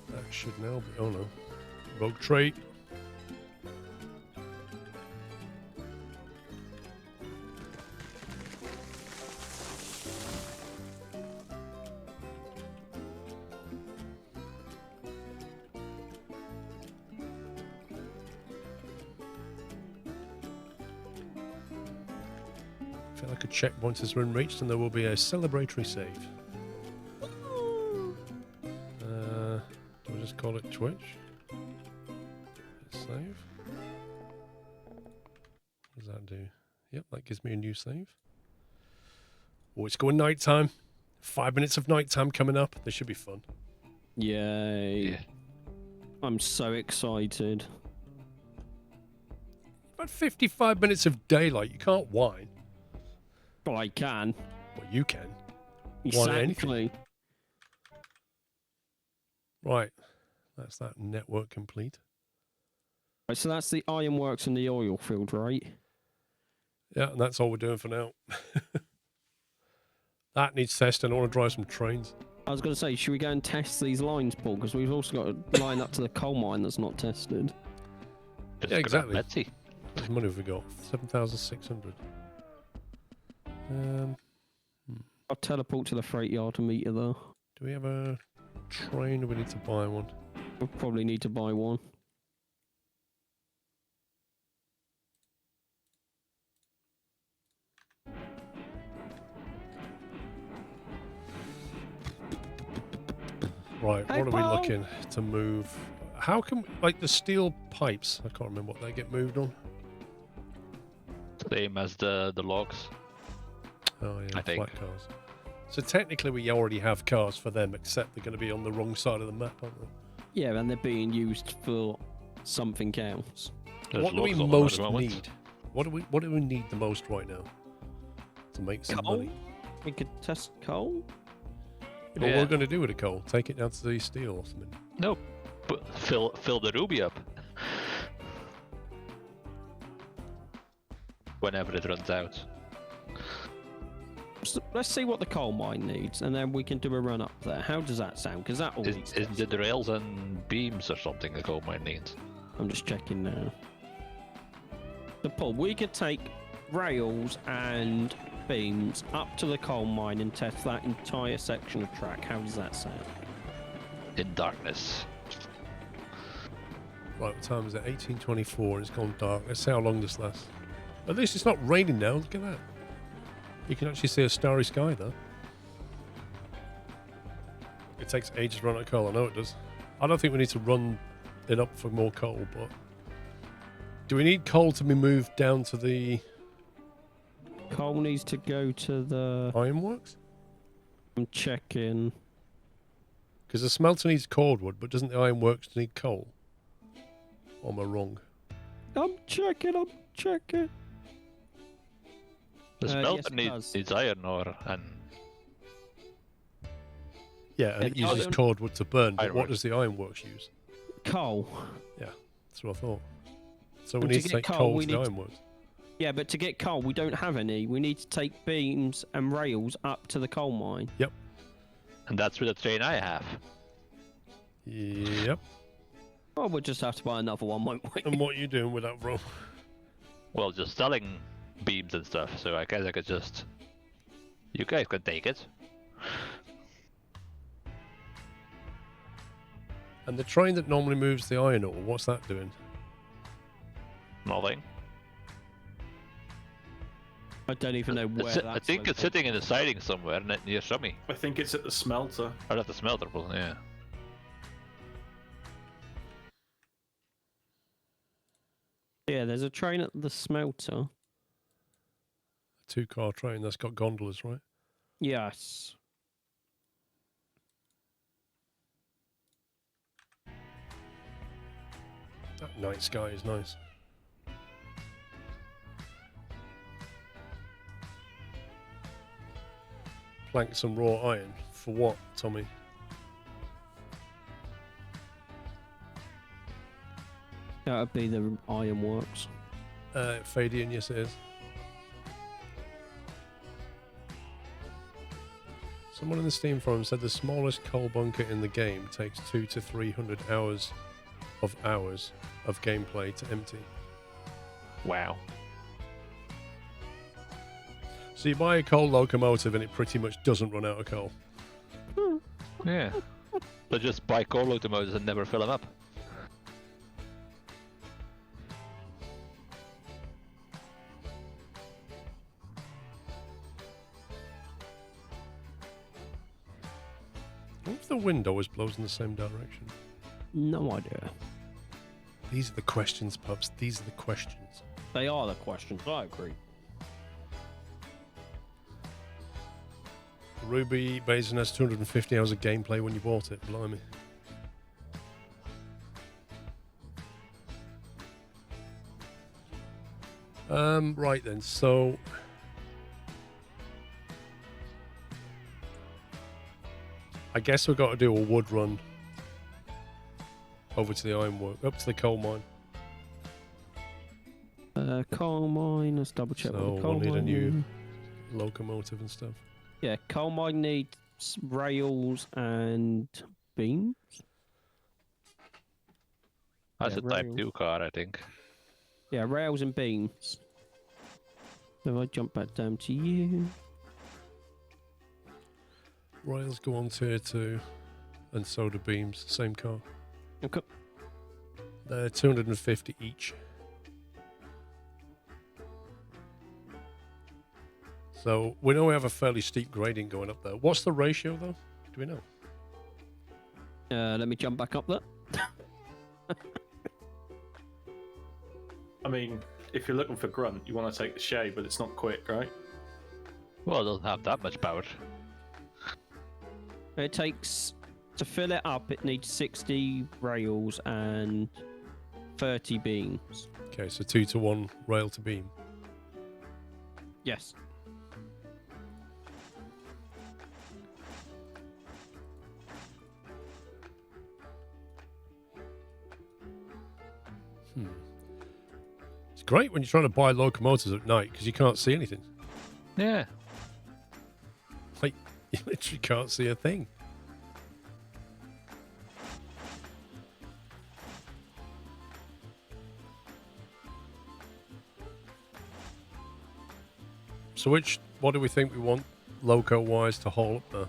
That should now be. Oh no. Rogue trait. I feel like a checkpoint has been reached and there will be a celebratory save. Do I just call it Twitch? Save. What does that do? Yep, that gives me a new save. Oh, it's going nighttime. 5 minutes of nighttime coming up. This should be fun. Yay. Yeah. I'm so excited. About 55 minutes of daylight. You can't whine. But I can. Well, you can. Whine at anything. Exactly. Right. That's that network complete. Right, so that's the ironworks and the oil field, right? Yeah, and that's all we're doing for now. That needs testing. I want to drive some trains. I was going to say, should we go and test these lines, Paul? Because we've also got a line up to the coal mine that's not tested. Just Yeah, grab exactly. Betsy. How much money have we got? 7,600. I'll teleport to the freight yard and meet you there. Do we have a train or we need to buy one? We'll probably need to buy one. Right, Hey, what are we Paul. looking to move? How can, like the steel pipes, I can't remember what they get moved on. Same as the logs. Oh yeah, I think. flat cars. So technically we already have cars for them, except they're going to be on the wrong side of the map, aren't they? Yeah, and they're being used for something else. There's What do we logs on them at most the moment. need? What do we need the most right now to make some Coal? money? We could test coal? What Yeah. we're going to do with the coal? Take it down to the steel or something? No, but fill the ruby up. Whenever it runs out. So let's see what the coal mine needs, and then we can do a run up there. How does that sound? Because that all needs Isn't testing. it the rails and beams or something the coal mine needs? I'm just checking now. So, Paul, we could take rails and beams up to the coal mine and test that entire section of track. How does that sound? In darkness. Right, what time is it? 18:24. It's gone dark. Let's see how long this lasts. At least it's not raining now. Look at that. You can actually see a starry sky though. It takes ages to run out of coal. I know it does. I don't think we need to run it up for more coal, but do we need coal to be moved down to the Coal needs to go to the. ironworks? I'm checking. Because the smelter needs cordwood, but doesn't the ironworks need coal? Or am I wrong? I'm checking. The yes, smelter it needs does. iron ore and Yeah, and Yeah, it uses iron- cordwood to burn, but what Ironworks. does the ironworks use? Coal. That's what I thought. So we And to need to get take coal, coal we to the need to- ironworks. Yeah, but to get coal, we don't have any. We need to take beams and rails up to the coal mine. and that's with the train I have. Yep. Well, we'll just have to buy another one, won't we? And what are you doing with that, bro? Well, just selling beams and stuff, so I guess I could just... You guys can take it. And the train that normally moves the iron ore, what's that doing? Nothing. I don't even know where It's- that's I think it's located. sitting in the siding somewhere near Summy. I think it's at the smelter. Or at the smelter, well, yeah. Yeah, there's a train at the smelter. A 2-car train that's got gondolas, right? Yes. That night sky is nice. Plank some raw iron. For what, Tommy? That would be the ironworks. Fadian, yes it is. Someone in the Steam forum said the smallest coal bunker in the game takes 200 to 300 hours of gameplay to empty. Wow. So you buy a coal locomotive and it pretty much doesn't run out of coal. Yeah. But just buy coal locomotives and never fill them up. What if the wind always blows in the same direction? No idea. These are the questions, pups. These are the questions. They are the questions. I agree. Ruby Basin has 250 hours of gameplay when you bought it. Blimey. Right then, so I guess we've got to do a wood run over to the ironwork, up to the coal mine. Coal mine. Let's double check. So what the we'll coal need a mine new is. locomotive and stuff. Yeah, coal mine needs rails and beams. That's Yeah, a Type rails. 2 car, I think. Yeah, rails and beams. So I jump back down to you. Rails go on tier 2, and so do beams. Same car. Okay. They're 250 each. So we know we have a fairly steep gradient going up there. What's the ratio though? Do we know? Let me jump back up there. I mean, if you're looking for grunt, you want to take the shade, but it's not quick, right? Well, it doesn't have that much power. It takes, to fill it up, it needs 60 rails and 30 beams. Okay, so 2 to 1 rail to beam. Yes. It's great when you're trying to buy locomotives at night because you can't see anything. Yeah. Like, you literally can't see a thing. So what do we think we want loco-wise to haul up there?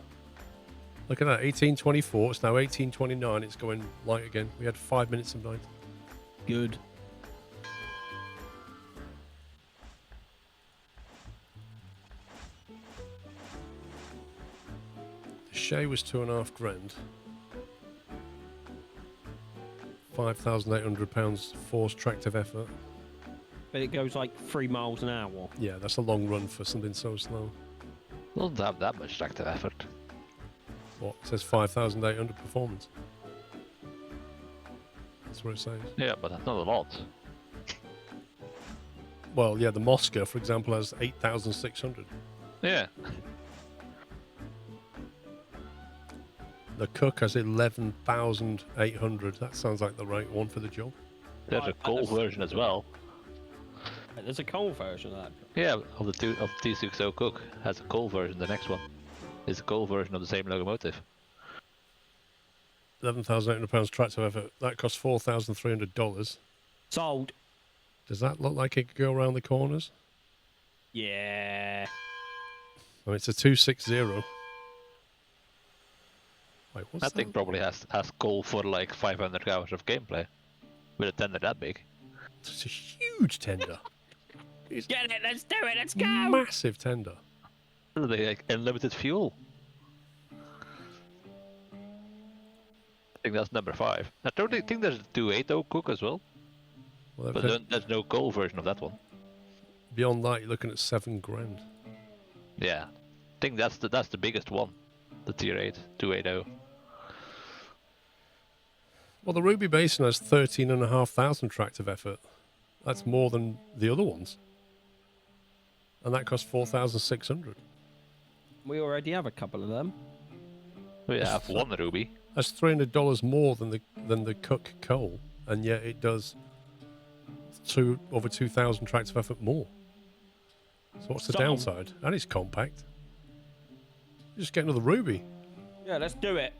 Look at that, 1824, it's now 1829, it's going light again. We had 5 minutes of night. Good. The Shay was £2.5 grand. £5,800 forced tractive effort. But it goes like 3 miles an hour. Yeah, that's a long run for something so slow. Doesn't have that much tractive effort. What? It says 5,800 performance. That's what it says. Yeah, but that's not a lot. Well, yeah, the Mosca, for example, has 8,600. Yeah. The Cook has 11,800. That sounds like the right one for the job. There's a coal version as well. There's a coal version of that. Yeah, of the T60 Cook has a coal version. The next one is a coal version of the same locomotive. £11,800 tractive effort. That costs $4,300. Sold. Does that look like it could go around the corners? Yeah. I mean, it's a 260. Wait, what's That thing probably has coal for like 500 hours of gameplay. With a tender that big. It's a huge tender. Get it, let's do it, let's go! Massive tender. They like unlimited fuel. I think that's number 5. I don't think there's a 280 Cook as well. Well, But then there's no coal version of that one. beyond that, you're looking at $7 grand. Yeah. I think that's the biggest one. The tier 8, 280. Well, the Ruby Basin has 13,500 tractive effort. That's more than the other ones. And that costs 4,600. We already have a couple of them. We have one Ruby. That's $300 more than the Cook coal, and yet it does over 2,000 tractive effort more. So what's the Sold. downside? And it's compact. Just get another Ruby. Yeah, let's do it.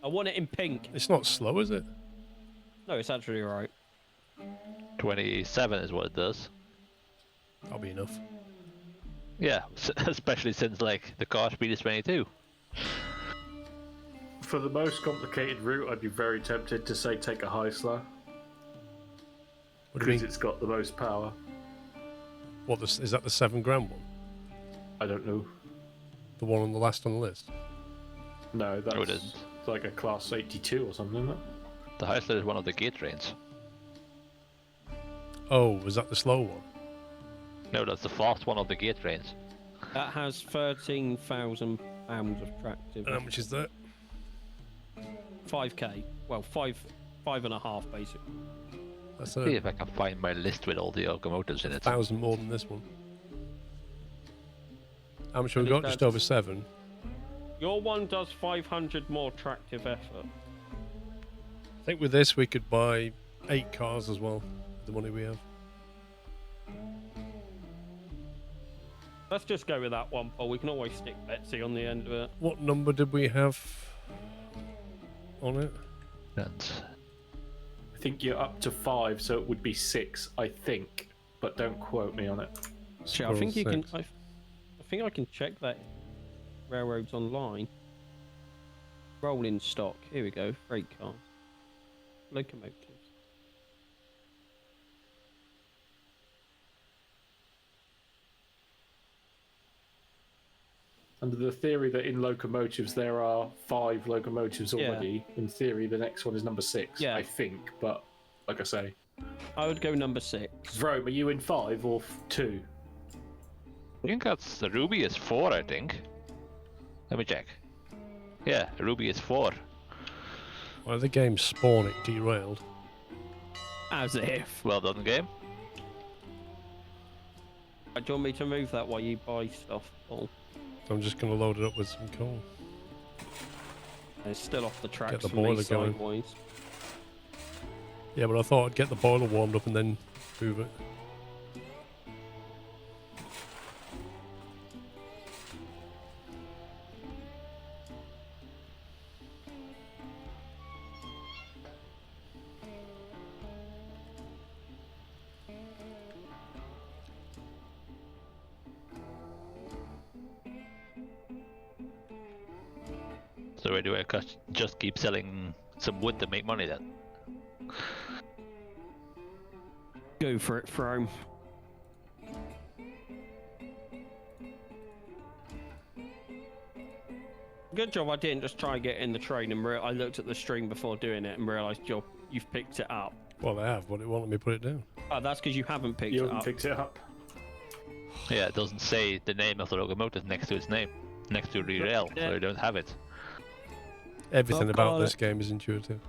I want it in pink. It's not slow, is it? No, it's actually right. 27 is what it does. That'll be enough. Yeah, especially since like the car speed is 22. For the most complicated route, I'd be very tempted to say take a Heisler What do you because mean? it's got the most power. What, is that the $7 grand one? I don't know. The one on the last on the list? No, that's No, it isn't. like a class 82 or something, isn't it? The Heisler is one of the gate trains. Oh, was that the slow one? No, that's the fast one of the gate trains. That has 13,000 pounds of tractive. And how much is that? 5k. Well, 5.5 basically. That's See if I can find my list with all the locomotives in it. 1,000 more than this one. How much have we And got? it Just does- over 7. Your one does 500 more tractive effort. I think with this we could buy 8 cars as well, with the money we have. Let's just go with that one, Paul. We can always stick Betsy on the end of it. What number did we have on it? And I think you're up to 5, so it would be 6, I think. But don't quote me on it. Sure, I think you can. Squirrel I think I can check that. Railroads online. Rolling stock. Here we go. Freight cars. Locomotives. Under the theory that in locomotives there are 5 locomotives Yeah. already, in theory the next one is number 6, Yeah. I think. But like I say, I would go number 6. Rome, are you in 5 or 2? I think that's the Ruby is 4. I think. Let me check. Yeah, Ruby is 4. Why did the game spawn it derailed? As if. Well done, game. Do you want me to move that while you buy stuff, Paul? I'm just going to load it up with some coal. It's still off the tracks Get the for me boiler going. sideways. Yeah, but I thought I'd get the boiler warmed up and then move it. So where do I just keep selling some wood to make money then? Go for it, Throne. Good job I didn't just try and get in the train and I looked at the string before doing it and realised you've picked it up. Well, I have, but it won't let me put it down. Oh, that's because you haven't picked You it haven't up. picked it up. Yeah, it doesn't say the name of the locomotive next to its name, next to the rail, Yeah. so I don't have it. Everything I've about got this it. game is intuitive.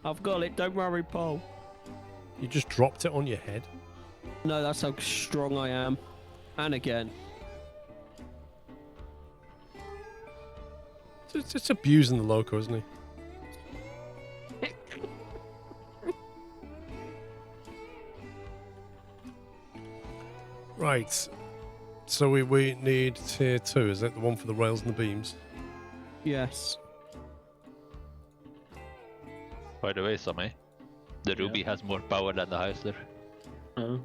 I've got it, don't worry, Paul. You just dropped it on your head. No, that's how strong I am. And again. It's just abusing the loco, isn't he? Right. So we need tier 2. Is that the one for the rails and the beams? Yes. By the way, Sammy, the Ruby has more power than the Heisler. Oh.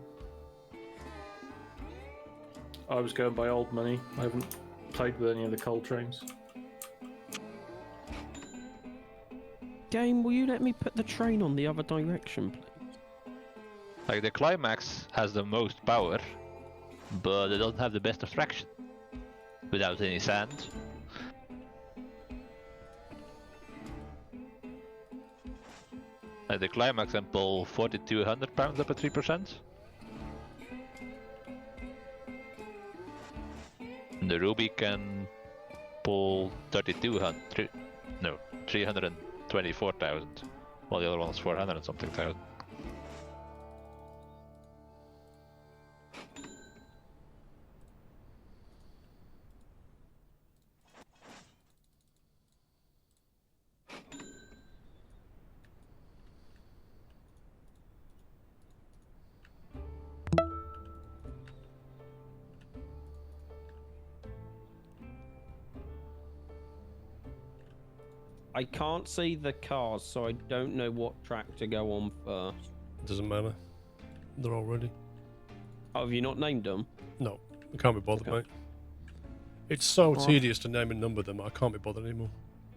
I was going by old money. I haven't played with any of the coal trains. Game, will you let me put the train on the other direction, please? Like the Climax has the most power, but it doesn't have the best of traction. Without any sand. Like the Climax can pull 4,200 pounds up at 3%. And the Ruby can pull 3,200, no, 324,000, while the other one's 400 and something thousand. I can't see the cars, so I don't know what track to go on first. Doesn't matter. They're all ready. Oh, have you not named them? No, I can't be bothered, Okay. mate. It's so Alright. tedious to name and number them. I can't be bothered anymore.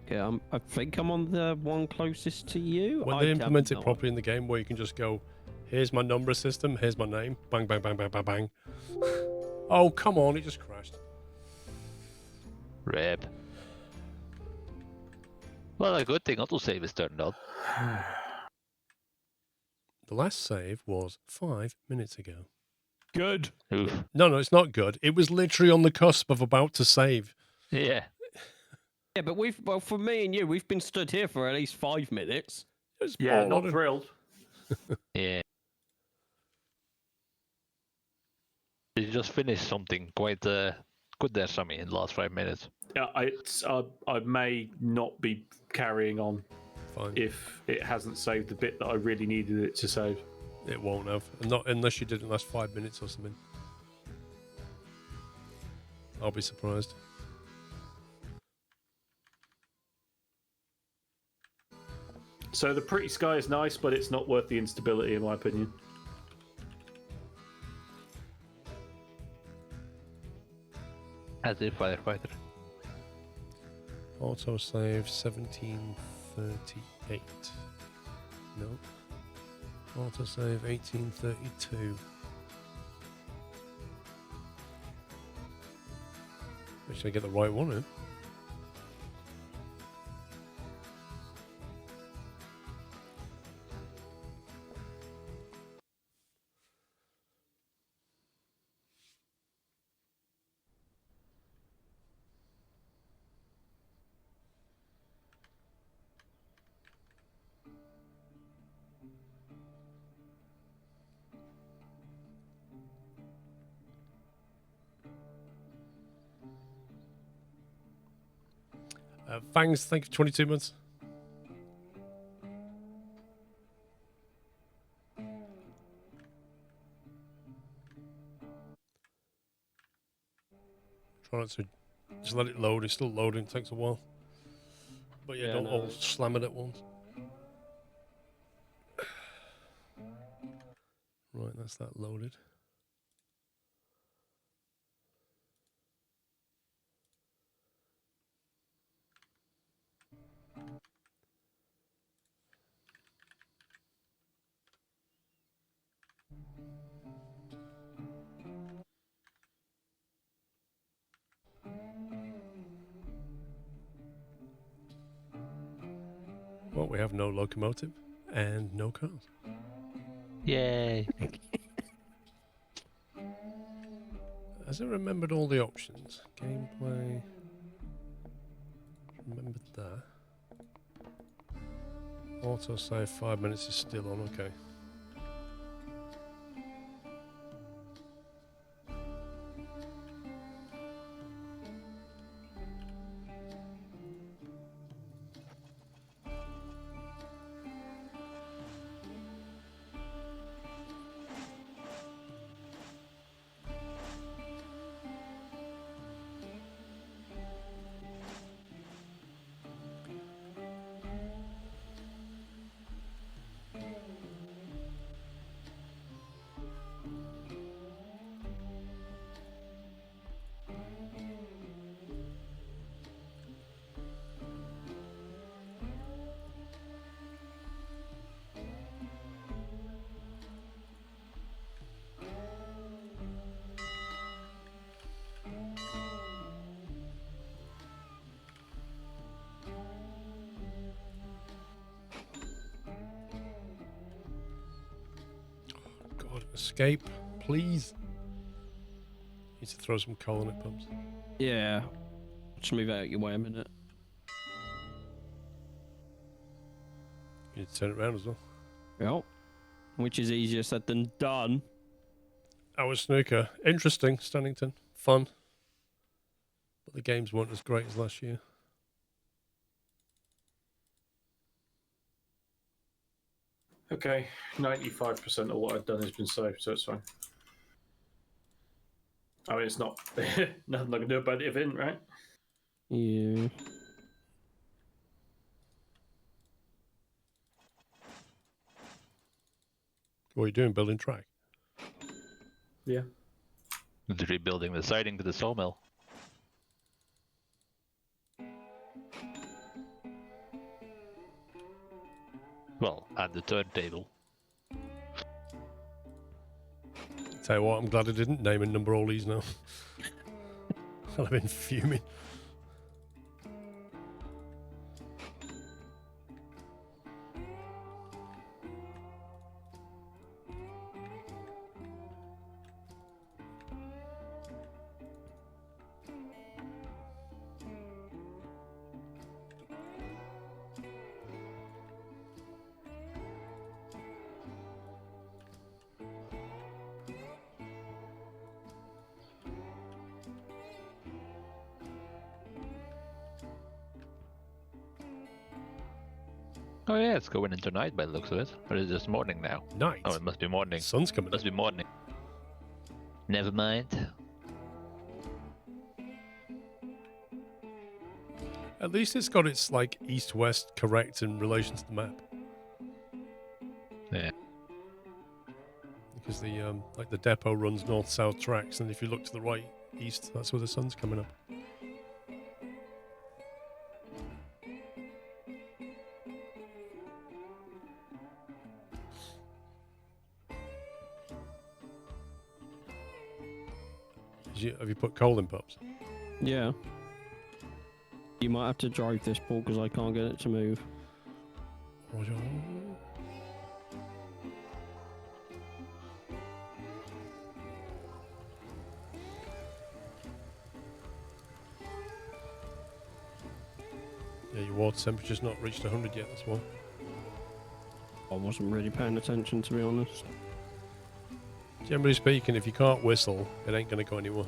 Okay, I think I'm on the one closest to you. When I they have implement it no properly in the game, where you can just go, here's my number system, here's my name, bang, bang, bang, bang, bang, bang. Oh, come on, it just crashed. Reb. Well, a good thing autosave is turned on. The last save was 5 minutes ago. Good. Oof. No, it's not good. It was literally on the cusp of about to save. Yeah. Yeah, but well, for me and you, we've been stood here for at least 5 minutes. It's Yeah, all not on a- thrilled. Yeah. Did you just finish something quite good there, Sammy, in the last 5 minutes? Yeah, I may not be carrying on Fine. if it hasn't saved the bit that I really needed it to save. It won't have. Not unless you did it in the last 5 minutes or something. I'll be surprised. So the pretty sky is nice, but it's not worth the instability, in my opinion. As a firefighter. Autosave 1738. No. Autosave 1832. Make sure I get the right one in. Fangs, thank you for 22 months. Try not to just let it load. It's still loading. It takes a while. But yeah, Yeah, don't no. all slam it at once. Right, that's that loaded. Well, we have no locomotive and no cars. Yay! As I remembered all the options, gameplay. Remembered that. Autosave 5 minutes is still on. Okay. God, escape, please. Need to throw some coal in it, pumps. Yeah. Just move out your way a minute. You need to turn it around as well. Yep. Which is easier said than done. Our snooker, interesting, Stannington, fun. But the games weren't as great as last year. Okay, 95% of what I've done has been saved, so it's fine. I mean, it's not nothing I can do about it if it isn't, right? Yeah. What are you doing, building track? Yeah. Rebuilding the siding to the sawmill. Well, and the turntable. Tell you what, I'm glad I didn't name and number all these now. I'd have been fuming. Oh yeah, it's going into night by the looks of it. Or is it just morning now? Night. Oh, it must be morning. Sun's coming Must up. be morning. Never mind. At least it's got its like east-west correct in relation to the map. Yeah. Because the like the depot runs north-south tracks, and if you look to the right, east, that's where the sun's coming up. Have you put coal in, Pops? Yeah. You might have to drive this, Paul, because I can't get it to move. Roger. Yeah, your water temperature's not reached 100 yet, that's why. I wasn't really paying attention, to be honest. Generally speaking, if you can't whistle, it ain't going to go anywhere.